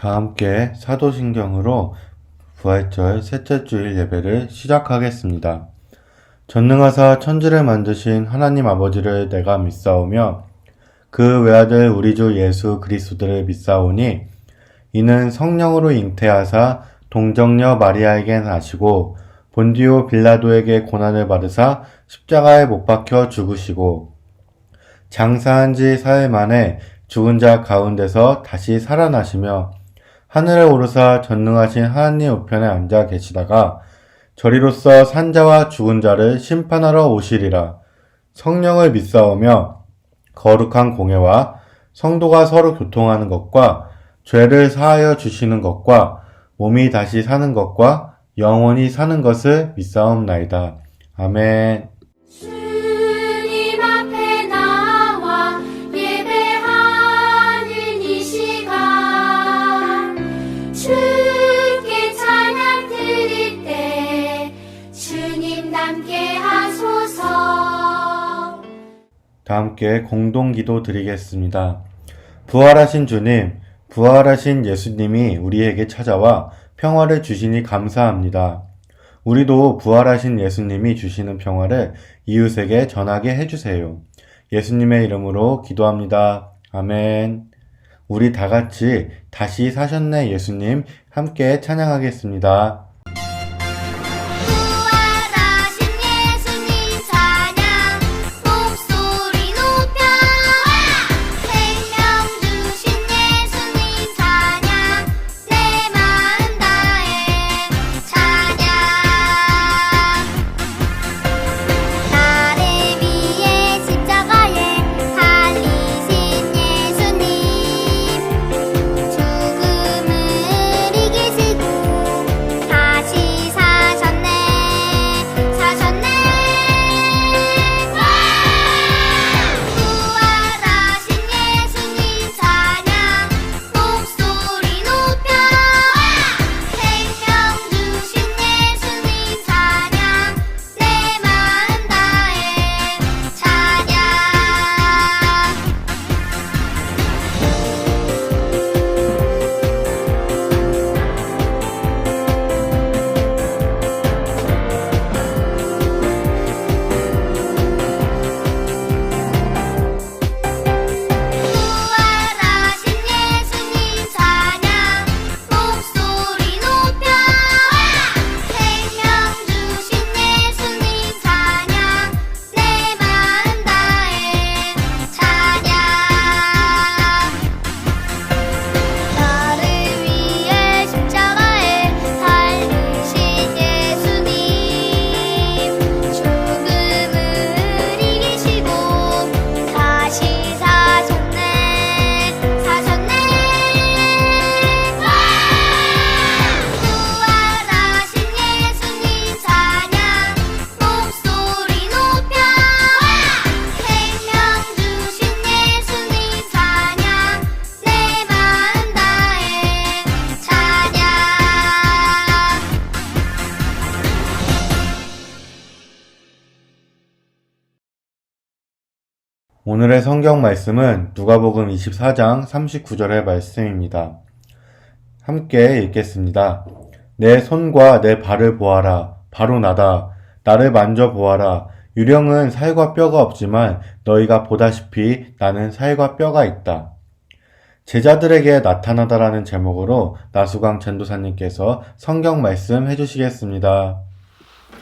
자, 함께 사도신경으로 부활절 셋째 주일 예배를 시작하겠습니다. 전능하사 천지를 만드신 하나님 아버지를 내가 믿사오며 그 외아들 우리 주 예수 그리스도를 믿사오니 이는 성령으로 잉태하사 동정녀 마리아에게 나시고 본디오 빌라도에게 고난을 받으사 십자가에 못 박혀 죽으시고 장사한 지 사흘 만에 죽은 자 가운데서 다시 살아나시며 하늘에 오르사 전능하신 하나님 우편에 앉아 계시다가 저리로서 산자와 죽은 자를 심판하러 오시리라. 성령을 믿사오며 거룩한 공예와 성도가 서로 교통하는 것과 죄를 사하여 주시는 것과 몸이 다시 사는 것과 영원히 사는 것을 믿사옵나이다. 아멘. 주님 앞에 나와 예배하는 이 시간 주께 찬양 드릴 때 주님 함께 하소서. 다 함께 공동기도 드리겠습니다. 부활하신 주님, 부활하신 예수님이 우리에게 찾아와 평화를 주시니 감사합니다. 우리도 부활하신 예수님이 주시는 평화를 이웃에게 전하게 해주세요. 예수님의 이름으로 기도합니다. 아멘. 우리 다 같이 다시 사셨네 예수님 함께 찬양하겠습니다. 부활하신 예수님 찬양 목소리 높여 생명 주신 예수님 찬양 내 마음 다해 찬양 나를 위해 십자가에 달리신 예수님 죽음을 이기시고 다시 사셨네 사셨네 부활하신 예수님 찬양 목소리 높여 생명 주신 예수님 찬양 내 마음 다해 찬양 부활하신 예수님 찬양 목소리 높여 생명 주신 예수님 찬양 내 마음 다해 찬양 나를 위해 십자가에 달리신 예수님 죽음을 이기시고 다시 사셨네 사셨네 부활하신 예수님 찬양 목소리 높여 생명 주신 예수님 찬양 내 마음 다해 찬양 오늘의 성경 말씀은 누가복음 24장 39절의 말씀입니다. 함께 읽겠습니다. 내 손과 내 발을 보아라. 바로 나다. 나를 만져보아라. 유령은 살과 뼈가 없지만 너희가 보다시피 나는 살과 뼈가 있다. 제자들에게 나타나다라는 제목으로 나수광 전도사님께서 성경 말씀 해주시겠습니다.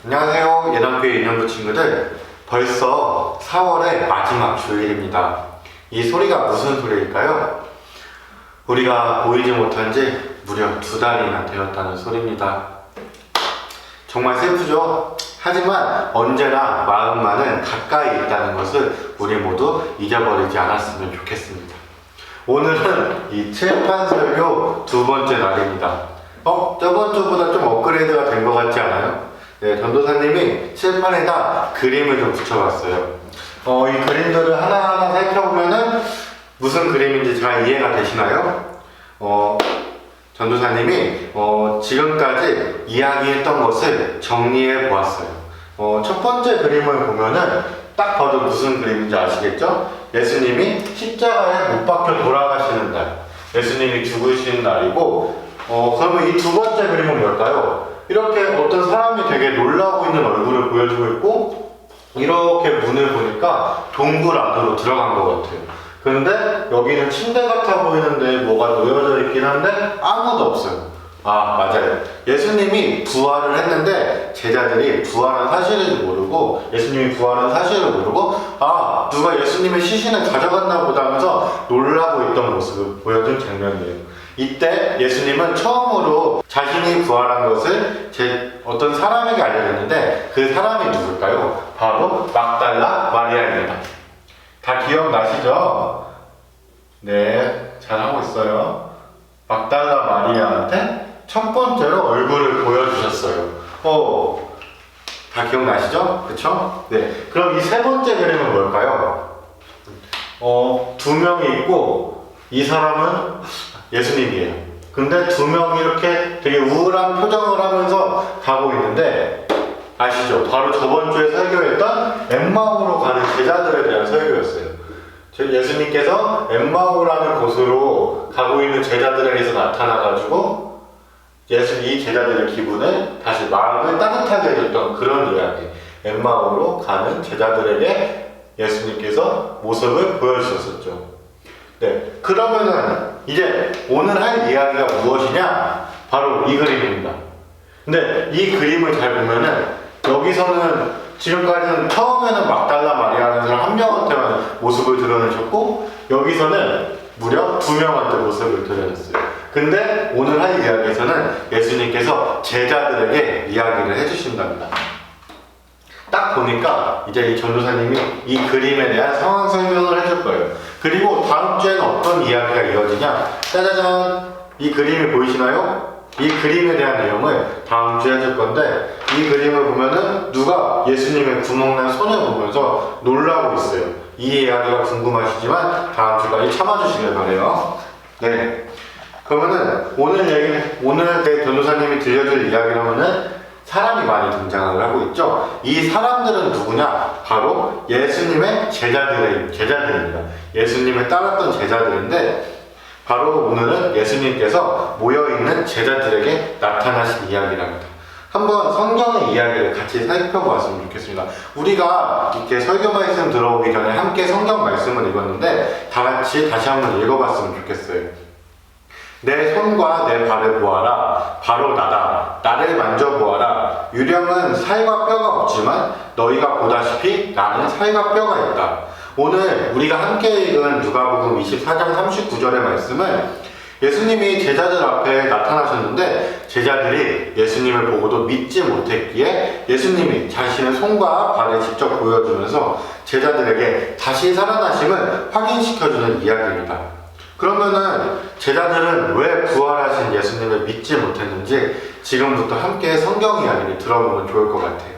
안녕하세요. 예남교회 인연부 친구들. 벌써 4월의 마지막 주일입니다. 이 소리가 무슨 소리일까요? 우리가 보이지 못한 지 무려 2달이나 되었다는 소리입니다. 정말 슬프죠? 하지만 언제나 마음만은 가까이 있다는 것을 우리 모두 잊어버리지 않았으면 좋겠습니다. 오늘은 이 칠판 설교 2번째 날입니다. 저번 주보다 좀 업그레이드가 된 것 같지 않아요? 네, 전도사님이 칠판에다 그림을 좀 붙여봤어요. 이 그림들을 하나하나 살펴보면은 무슨 그림인지 잘 이해가 되시나요? 전도사님이 지금까지 이야기했던 것을 정리해 보았어요. 첫 번째 그림을 보면은 딱 봐도 무슨 그림인지 아시겠죠? 예수님이 십자가에 못 박혀 돌아가시는 날. 예수님이 죽으신 날이고, 그러면 이 두 번째 그림은 뭘까요? 이렇게 어떤 사람이 되게 놀라고 있는 얼굴을 보여주고 있고, 이렇게 문을 보니까 동굴 안으로 들어간 것 같아요. 그런데 여기는 침대 같아 보이는데 뭐가 놓여져 있긴 한데 아무도 없어요. 아, 맞아요. 예수님이 부활을 했는데 제자들이 부활한 사실을 모르고, 예수님이 부활한 사실을 모르고, 아, 누가 예수님의 시신을 가져갔나 보다 하면서 놀라고 있던 모습을 보여준 장면이에요. 이때 예수님은 처음으로 자신이 부활한 것을 어떤 사람에게 알려줬는데, 그 사람이 누굴까요? 바로 막달라 마리아입니다. 다 기억나시죠? 네, 잘하고 있어요. 막달라 마리아한테 첫 번째로 얼굴을 보여주셨어요. 다 기억나시죠? 그쵸? 네. 그럼 이 세 번째 그림은 뭘까요? 두 명이 있고, 이 사람은 예수님이에요. 근데 두 명이 이렇게 되게 우울한 표정을 하면서 가고 있는데, 아시죠? 바로 저번 주에 설교했던 엠마오로 가는 제자들에 대한 설교였어요. 예수님께서 엠마오라는 곳으로 가고 있는 제자들에게서 나타나가지고 이 제자들의 기분을 다시 마음을 따뜻하게 해줬던 그런 이야기. 엠마오로 가는 제자들에게 예수님께서 모습을 보여주셨었죠. 네, 그러면은 이제 오늘 할 이야기가 무엇이냐? 바로 이 그림입니다. 근데 이 그림을 잘 보면은 여기서는 지금까지는 처음에는 막달라 마리아라는 사람 한 명한테만 모습을 드러내셨고, 여기서는 무려 두 명한테 모습을 드러냈어요. 근데 오늘 할 이야기에서는 예수님께서 제자들에게 이야기를 해주신답니다. 딱 보니까 이제 이 전도사님이 이 그림에 대한 상황 설명을 해줄 거예요. 그리고 다음 주에는 어떤 이야기가 이어지냐? 짜자잔! 이 그림이 보이시나요? 이 그림에 대한 내용을 다음 주에 해줄 건데, 이 그림을 보면은 누가 예수님의 구멍난 손을 보면서 놀라고 있어요. 이 이야기가 궁금하시지만 다음 주까지 참아주시길 바래요. 네. 그러면은 오늘 전도사님이 들려줄 이야기라면은 사람이 많이 등장을 하고 있죠. 이 사람들은 누구냐? 바로 예수님의 제자들입니다. 예수님을 따랐던 제자들인데, 바로 오늘은 예수님께서 모여있는 제자들에게 나타나신 이야기랍니다. 한번 성경의 이야기를 같이 살펴보았으면 좋겠습니다. 우리가 이렇게 설교 말씀 들어오기 전에 함께 성경 말씀을 읽었는데 다 같이 다시 한번 읽어봤으면 좋겠어요. 내 손과 내 발을 보아라. 바로 나다. 나를 만져보아라. 유령은 살과 뼈가 없지만 너희가 보다시피 나는 살과 뼈가 있다. 오늘 우리가 함께 읽은 누가복음 24장 39절의 말씀은 예수님이 제자들 앞에 나타나셨는데 제자들이 예수님을 보고도 믿지 못했기에 예수님이 자신의 손과 발을 직접 보여주면서 제자들에게 다시 살아나심을 확인시켜주는 이야기입니다. 그러면은 제자들은 왜 부활하신 예수님을 믿지 못했는지 지금부터 함께 성경 이야기를 들어보면 좋을 것 같아요.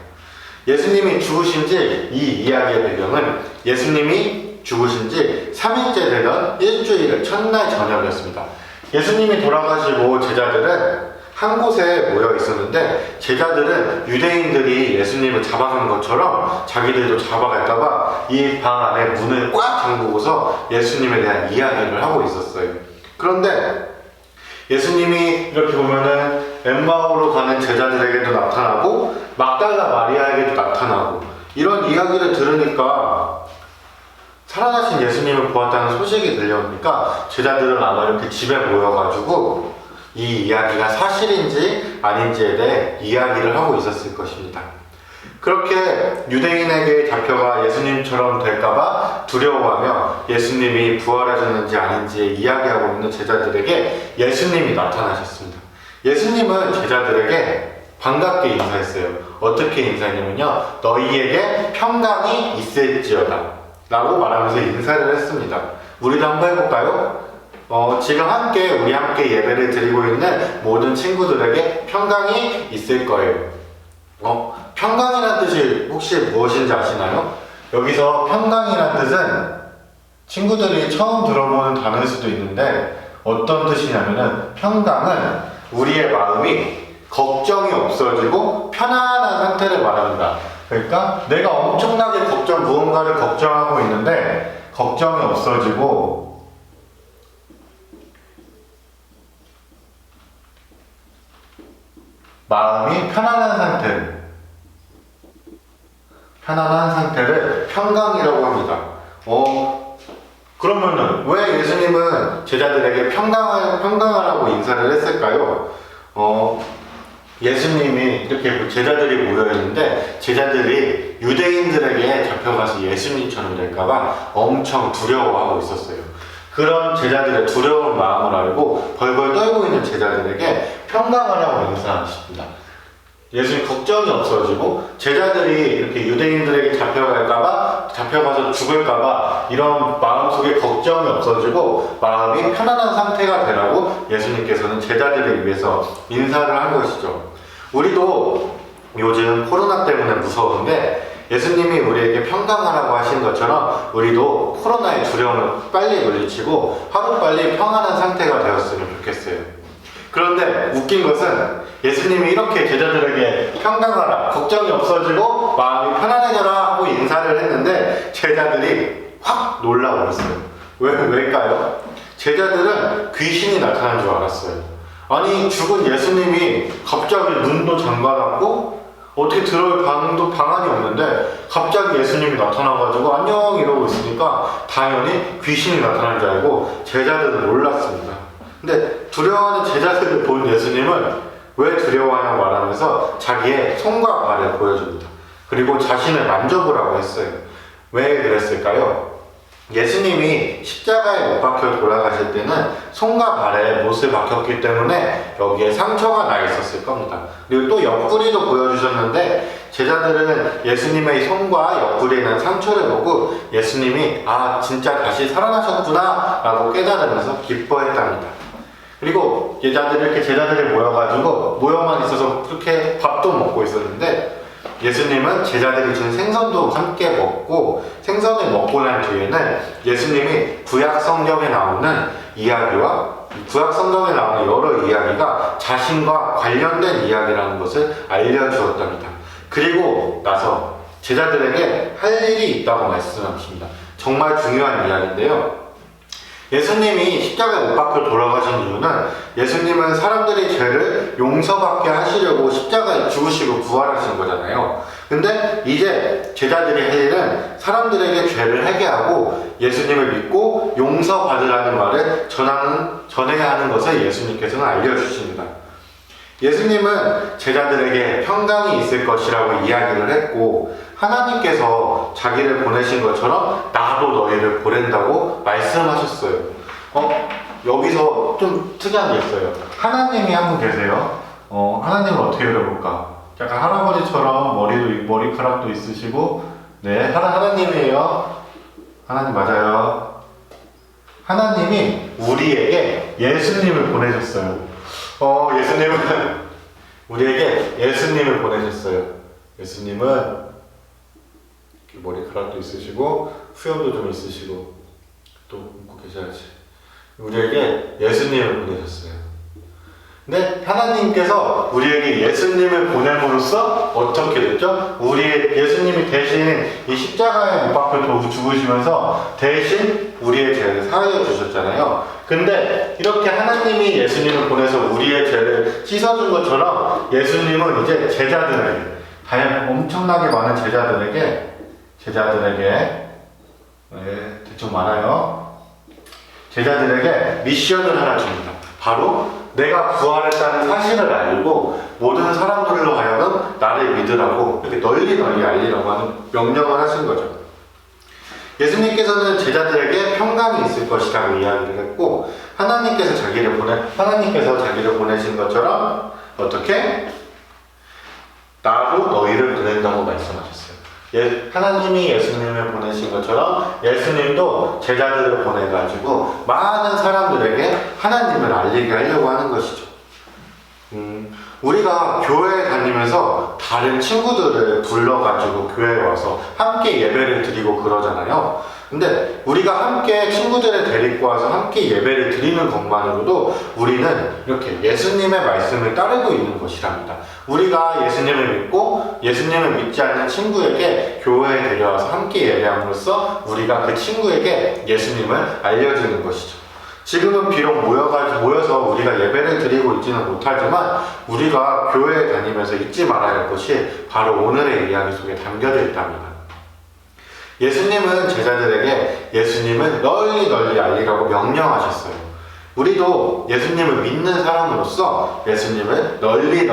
예수님이 죽으신 지 이 이야기의 배경은 예수님이 죽으신 지 3일째 되던 일주일 첫날 저녁이었습니다. 예수님이 돌아가시고 제자들은 한 곳에 모여 있었는데 제자들은 유대인들이 예수님을 잡아간 것처럼 자기들도 잡아갈까봐 이 방 안에 문을 꽉 잠그고서 예수님에 대한 이야기를 하고 있었어요. 그런데 예수님이 이렇게 보면은 엠마오로 가는 제자들에게도 나타나고 막달라 마리아에게도 나타나고 이런 이야기를 들으니까 살아나신 예수님을 보았다는 소식이 들려오니까 제자들은 아마 이렇게 집에 모여가지고 이 이야기가 사실인지 아닌지에 대해 이야기를 하고 있었을 것입니다. 그렇게 유대인에게 잡혀가 예수님처럼 될까봐 두려워하며 예수님이 부활하셨는지 아닌지 이야기하고 있는 제자들에게 예수님이 나타나셨습니다. 예수님은 제자들에게 반갑게 인사했어요. 어떻게 인사했냐면요, 너희에게 평강이 있을지어다 라고 말하면서 인사를 했습니다. 우리도 한번 해볼까요? 지금 우리 함께 예배를 드리고 있는 모든 친구들에게 평강이 있을 거예요. 평강이라는 뜻이 혹시 무엇인지 아시나요? 여기서 평강이라는 뜻은 친구들이 처음 들어보는 단어일 수도 있는데 어떤 뜻이냐면은 평강은 우리의 마음이 걱정이 없어지고 편안한 상태를 말합니다. 그러니까 내가 엄청나게 무언가를 걱정하고 있는데 걱정이 없어지고 마음이 편안한 상태를 평강이라고 합니다. 그러면은 왜 예수님은 제자들에게 평강하라고 인사를 했을까요? 예수님이 이렇게 제자들이 모여있는데 제자들이 유대인들에게 잡혀가서 예수님처럼 될까봐 엄청 두려워하고 있었어요. 그런 제자들의 두려운 마음을 알고 벌벌 떨고 있는 제자들에게 평강하라고 인사하십니다. 예수님 걱정이 없어지고 제자들이 이렇게 유대인들에게 잡혀가서 죽을까봐 이런 마음속에 걱정이 없어지고 마음이 편안한 상태가 되라고 예수님께서는 제자들을 위해서 인사를 한 것이죠. 우리도 요즘 코로나 때문에 무서운데 예수님이 우리에게 평강하라고 하신 것처럼 우리도 코로나의 두려움을 빨리 물리치고 하루빨리 평안한 상태가 되었으면 좋겠어요. 그런데 웃긴 것은 예수님이 이렇게 제자들에게 평강하라, 걱정이 없어지고 마음이 편안해져라 하고 인사를 했는데 제자들이 확 놀라버렸어요. 왜일까요? 제자들은 귀신이 나타난 줄 알았어요. 아니, 죽은 예수님이 갑자기 눈도 잠가놨고 어떻게 들어올 방안이 없는데 갑자기 예수님이 나타나가지고 안녕 이러고 있으니까 당연히 귀신이 나타난 줄 알고 제자들은 놀랐습니다. 근데 두려워하는 제자들을 본 예수님은 왜 두려워하냐고 말하면서 자기의 손과 발을 보여줍니다. 그리고 자신을 만져보라고 했어요. 왜 그랬을까요? 예수님이 십자가에 못 박혀 돌아가실 때는 손과 발에 못을 박혔기 때문에 여기에 상처가 나 있었을 겁니다. 그리고 또 옆구리도 보여주셨는데 제자들은 예수님의 손과 옆구리에 난 상처를 보고 예수님이 진짜 다시 살아나셨구나 라고 깨달으면서 기뻐했답니다. 그리고 제자들이 모여만 있어서 그렇게 밥도 먹고 있었는데 예수님은 제자들이 준 생선도 함께 먹고 생선을 먹고 난 뒤에는 예수님이 구약 성경에 나오는 여러 이야기가 자신과 관련된 이야기라는 것을 알려주었답니다. 그리고 나서 제자들에게 할 일이 있다고 말씀하십니다. 정말 중요한 이야기인데요. 예수님이 십자가에 못 박혀 돌아가신 이유는 예수님은 사람들의 죄를 용서받게 하시려고 십자가에 죽으시고 부활하신 거잖아요. 근데 이제 제자들이 할 일은 사람들에게 죄를 회개하고 예수님을 믿고 용서받으라는 말을 전해야 하는 것을 예수님께서는 알려주십니다. 예수님은 제자들에게 평강이 있을 것이라고 이야기를 했고 하나님께서 자기를 보내신 것처럼 나도 너희를 보낸다고 말씀하셨어요. 여기서 좀 특이한 게 있어요. 하나님이 한 분 계세요. 하나님을 어떻게 그려볼까? 약간 할아버지처럼 머리카락도 있으시고 네, 하나님이에요. 하나님 맞아요. 하나님이 우리에게 예수님을 보내셨어요. 예수님은 우리에게 예수님을 보내셨어요. 예수님은 머리카락도 있으시고 수염도 좀 있으시고 또 웃고 계셔야지. 우리에게 예수님을 보내셨어요. 근데 하나님께서 우리에게 예수님을 보냄으로써 어떻게 됐죠? 예수님이 대신 이 십자가에 못 박혀 죽으시면서 대신 우리의 죄를 사하여 주셨잖아요. 근데 이렇게 하나님이 예수님을 보내서 우리의 죄를 씻어준 것처럼 예수님은 이제 제자들에게 엄청나게 많은 제자들에게 대충 많아요. 제자들에게 미션을 하나 줍니다. 바로 내가 부활했다는 사실을 알고 모든 사람들로 하여금 나를 믿으라고 이렇게 널리 알리라고 하는 명령을 하신 거죠. 예수님께서는 제자들에게 평강이 있을 것이라고 이야기를 했고 하나님께서 자기를 보내신 것처럼 어떻게? 나로 너희를 보낸다고 말씀하셨어요. 하나님이 예수님을 보내신 것처럼 예수님도 제자들을 보내가지고 많은 사람들에게 하나님을 알리게 하려고 하는 것이죠. 우리가 교회에 다니면서 다른 친구들을 불러가지고 교회에 와서 함께 예배를 드리고 그러잖아요. 근데 우리가 함께 친구들을 데리고 와서 함께 예배를 드리는 것만으로도 우리는 이렇게 예수님의 말씀을 따르고 있는 것이랍니다. 우리가 예수님을 믿고 예수님을 믿지 않는 친구에게 교회에 데려와서 함께 예배함으로써 우리가 그 친구에게 예수님을 알려주는 것이죠. 지금은 비록 모여서 우리가 예배를 드리고 있지는 못하지만 우리가 교회에 다니면서 잊지 말아야 할 것이 바로 오늘의 이야기 속에 담겨져 있답니다. 예수님은 제자들에게 예수님은 널리 알리라고 명령하셨어요. 우리도 예수님을 믿는 사람으로서 예수님을 널리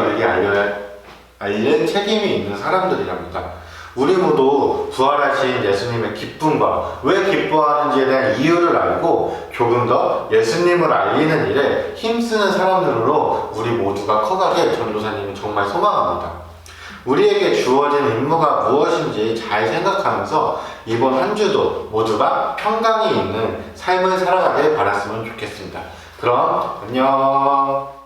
알릴 책임이 있는 사람들이랍니다. 우리 모두 부활하신 예수님의 기쁨과 왜 기뻐하는지에 대한 이유를 알고 조금 더 예수님을 알리는 일에 힘쓰는 사람들로 우리 모두가 커가길 전도사님이 정말 소망합니다. 우리에게 주어진 임무가 무엇인지 잘 생각하면서 이번 한 주도 모두가 평강이 있는 삶을 살아가길 바랐으면 좋겠습니다. 그럼 안녕.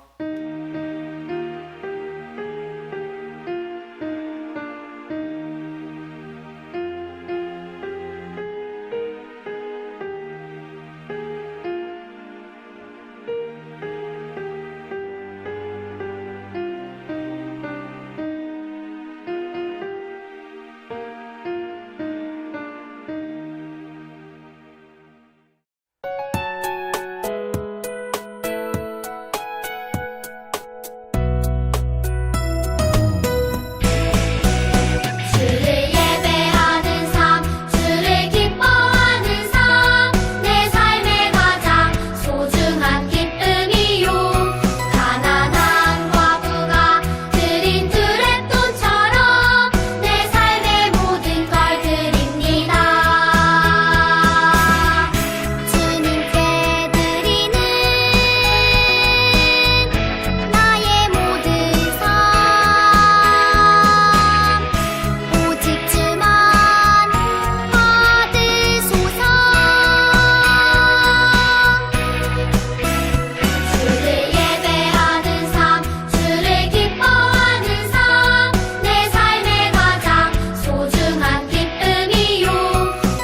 주를 예배하는 삶, 주를 기뻐하는 삶, 내 삶의 가장 소중한 기쁨이요. 가난한 과부가 드린 드랩돈처럼 내 삶의 모든 걸 드립니다. 주님께 드리는 나의 모든 삶, 오직 주만 받으소서. 주를 예배하는 삶, 주를 기뻐하는 삶, 내 삶의 가장 소중한 기쁨이요.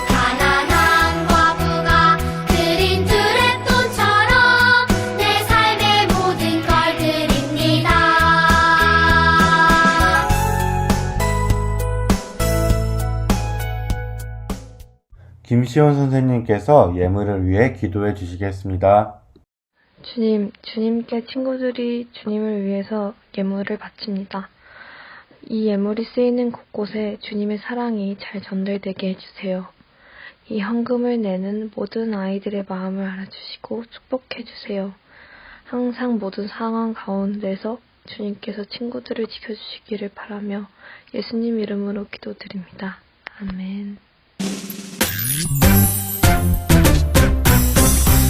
가난한 과부가 드린 드랩돈처럼 내 삶의 모든 걸 드립니다. 김시온 선생님께서 예물을 위해 기도해 주시겠습니다. 주님, 주님께 친구들이 주님을 위해서 예물을 바칩니다. 이 예물이 쓰이는 곳곳에 주님의 사랑이 잘 전달되게 해주세요. 이 헌금을 내는 모든 아이들의 마음을 알아주시고 축복해주세요. 항상 모든 상황 가운데서 주님께서 친구들을 지켜주시기를 바라며 예수님 이름으로 기도드립니다. 아멘.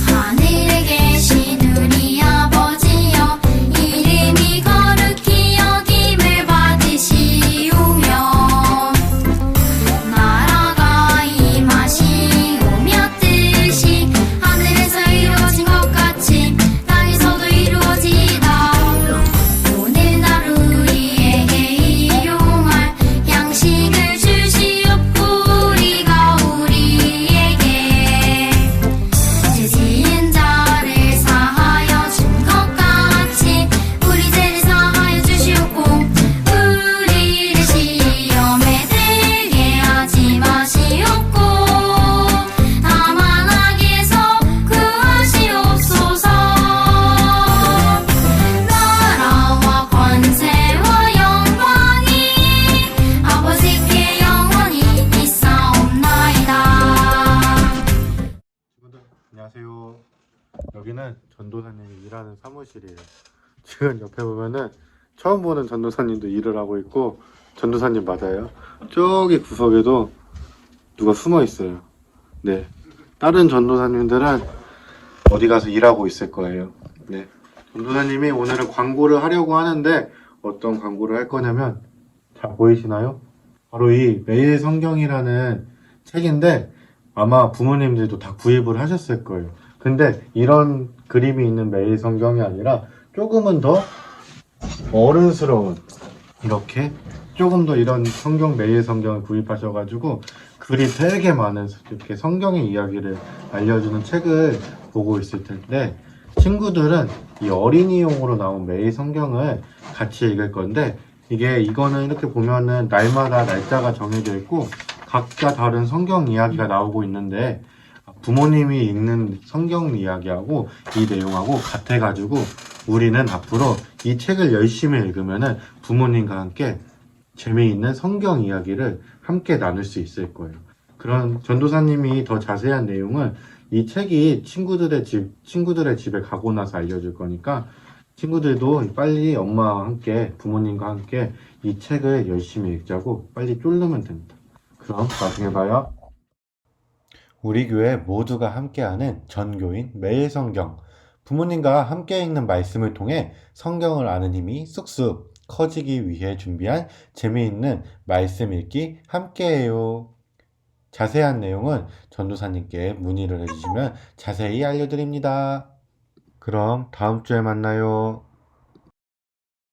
하늘에 계신 우리 아버지여, 이름이 거룩히 여김을 받으시오며, 나라가 임하시오며, 뜻이 하늘에서 이루어진 것 같이 땅에서도 이루어지이다. 오늘 하루 우리에게 일용할 양식을 주시옵고, 우리가 우리에게 죄 지은 자를 사하여 준 것 같이 우리 죄를 사하여 주시옵고, 우리를 시험에 들게 하지 마시옵고, 다만 악에서 구하시옵소서. 나라와 권세와 영광이 아버지께 영원히 있사옵나이다. 친구들 안녕하세요. 여기는 전도사님이 일하는 사무실이에요. 지금 옆에 보면은 처음 보는 전도사님도 일을 하고 있고, 전도사님 맞아요. 저기 구석에도 누가 숨어 있어요. 네, 다른 전도사님들은 어디 가서 일하고 있을 거예요. 네, 전도사님이 오늘은 광고를 하려고 하는데 어떤 광고를 할 거냐면, 자 보이시나요? 바로 이 매일 성경이라는 책인데 아마 부모님들도 다 구입을 하셨을 거예요. 근데 이런 그림이 있는 매일 성경이 아니라 조금은 더 어른스러운, 이렇게 조금 더 이런 성경 매일 성경을 구입하셔가지고 글이 되게 많은 이렇게 성경의 이야기를 알려주는 책을 보고 있을 텐데, 친구들은 이 어린이용으로 나온 매일 성경을 같이 읽을 건데, 이거는 이렇게 보면은 날마다 날짜가 정해져 있고 각자 다른 성경 이야기가 나오고 있는데, 부모님이 읽는 성경 이야기하고 이 내용하고 같아가지고 우리는 앞으로 이 책을 열심히 읽으면은 부모님과 함께 재미있는 성경 이야기를 함께 나눌 수 있을 거예요. 그런 전도사님이 더 자세한 내용은 이 책이 친구들의 집에 가고 나서 알려줄 거니까 친구들도 빨리 엄마와 함께, 부모님과 함께 이 책을 열심히 읽자고 빨리 쫄르면 됩니다. 그럼 나중에 봐요. 우리 교회 모두가 함께하는 전교인 매일 성경. 부모님과 함께 읽는 말씀을 통해 성경을 아는 힘이 쑥쑥 커지기 위해 준비한 재미있는 말씀 읽기 함께해요. 자세한 내용은 전도사님께 문의를 해주시면 자세히 알려드립니다. 그럼 다음 주에 만나요.